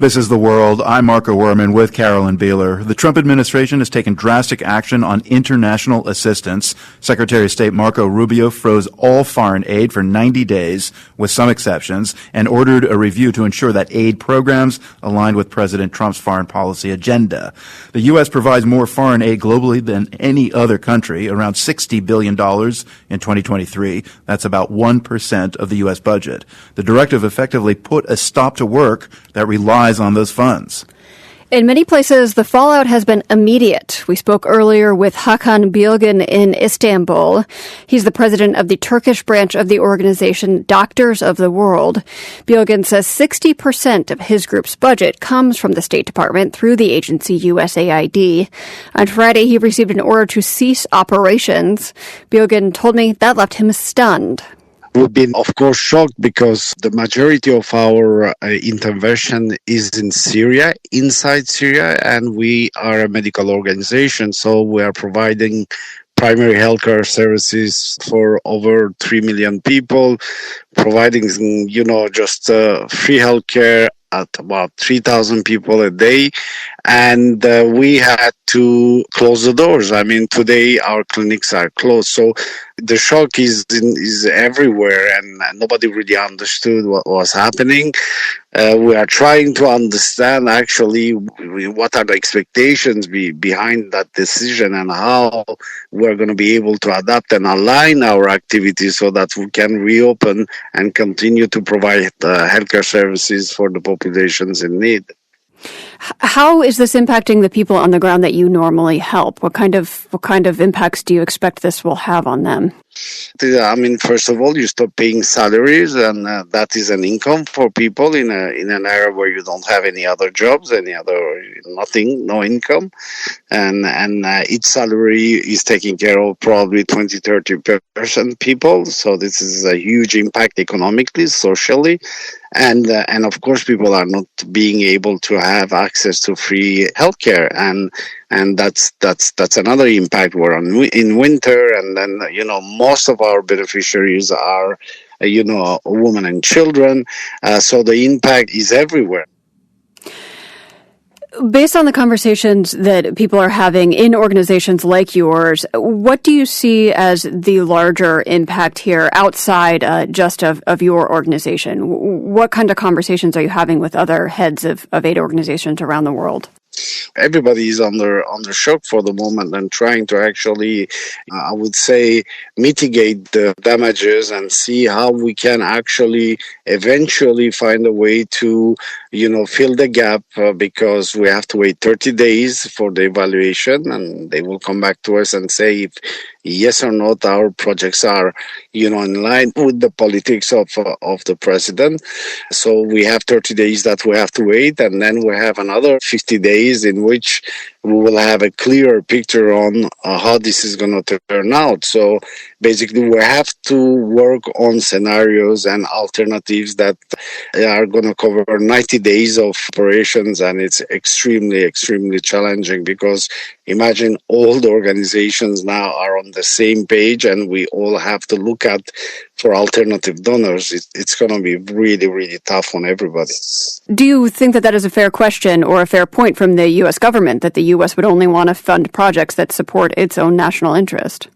This is The World. I'm Marco Werman with Carolyn Beeler. The Trump administration has taken drastic action on international assistance. Secretary of State Marco Rubio froze all foreign aid for 90 days, with some exceptions, and ordered a review to ensure that aid programs aligned with President Trump's foreign policy agenda. The U.S. provides more foreign aid globally than any other country, around $60 billion in 2023. That's about 1% of the U.S. budget. The directive effectively put a stop to work that relies on those funds. In many places, the fallout has been immediate. We spoke earlier with Hakan Bilgin in Istanbul. He's the president of the Turkish branch of the organization Doctors of the World. Bilgin says 60% of his group's budget comes from the State Department through the agency USAID. On Friday, he received an order to cease operations. Bilgin told me that left him stunned. We've been, of course, shocked because the majority of our intervention is in Syria, inside Syria, and we are a medical organization, so we are providing primary healthcare services for over 3 million people, providing, just free healthcare at about 3,000 people a day, and we had to close the doors. I mean, today our clinics are closed, so the shock is everywhere, and nobody really understood what was happening. We are trying to understand actually what are the expectations behind that decision and how we're going to be able to adapt and align our activities so that we can reopen and continue to provide healthcare services for the populations in need. How is this impacting the people on the ground that you normally help? What kind of impacts do you expect this will have on them? I mean, first of all, you stop paying salaries, and that is an income for people in an area where you don't have any other jobs, nothing, no income, and each salary is taking care of probably 20-30% people. So this is a huge impact economically, socially, and of course, people are not being able to have access to free healthcare, and that's another impact. We're in winter, and then most of our beneficiaries are women and children, so the impact is everywhere. Based on the conversations that people are having in organizations like yours, what do you see as the larger impact here outside just of your organization? What kind of conversations are you having with other heads of aid organizations around the world? Everybody is under shock for the moment and trying to actually, I would say, mitigate the damages and see how we can actually eventually find a way to, fill the gap because we have to wait 30 days for the evaluation, and they will come back to us and say if yes or not our projects are, in line with the politics of the president. So we have 30 days that we have to wait, and then we have another 50 days in which we will have a clearer picture on how this is going to turn out. So basically, we have to work on scenarios and alternatives that are going to cover 90 days of operations, and it's extremely, extremely challenging because imagine all the organizations now are on the same page, and we all have to look at for alternative donors. It's going to be really, really tough on everybody. Do you think that is a fair question or a fair point from the U.S. government, that the U.S. would only want to fund projects that support its own national interest?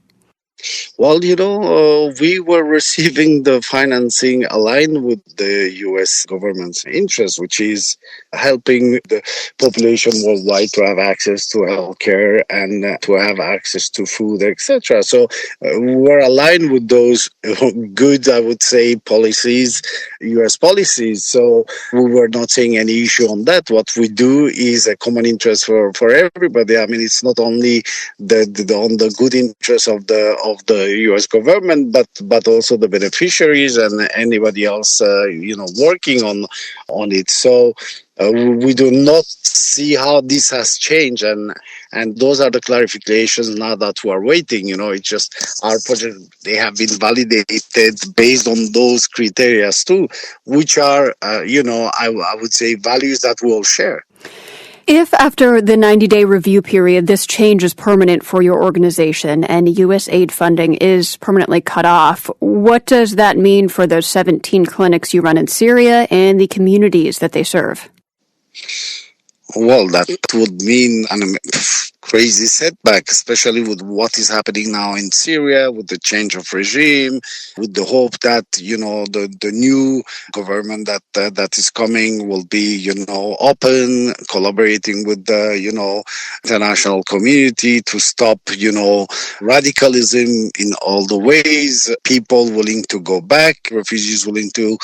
Well, we were receiving the financing aligned with the U.S. government's interest, which is helping the population worldwide to have access to healthcare and to have access to food, etc. So we're aligned with those good, I would say, policies, U.S. policies. So we were not seeing any issue on that. What we do is a common interest for everybody. I mean, it's not only on the good interest of the U.S. government, but also the beneficiaries and anybody else, working on it. So we do not see how this has changed, and those are the clarifications now that we are waiting. It's just our project; they have been validated based on those criteria too, which are, I would say, values that we all share. If after the 90-day review period, this change is permanent for your organization and U.S. aid funding is permanently cut off, what does that mean for those 17 clinics you run in Syria and the communities that they serve? Well, that would mean an crazy setback, especially with what is happening now in Syria, with the change of regime, with the hope that, the new government that is coming will be, open, collaborating with the, international community to stop, radicalism in all the ways, people willing to go back, refugees willing to,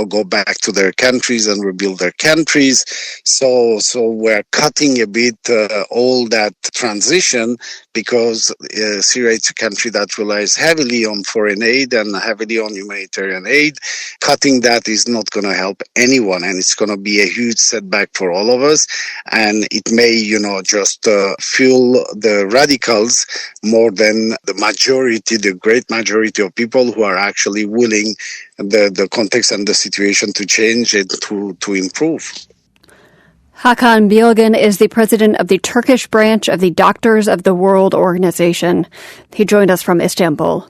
go back to their countries and rebuild their countries. So we're cutting a bit all that transition because Syria is a country that relies heavily on foreign aid and heavily on humanitarian aid. Cutting that is not going to help anyone, and it's going to be a huge setback for all of us. And it may, just fuel the radicals more than the great majority of people who are actually willing the context and the situation to change and to improve. Hakan Bilgin is the president of the Turkish branch of the Doctors of the World organization. He joined us from Istanbul.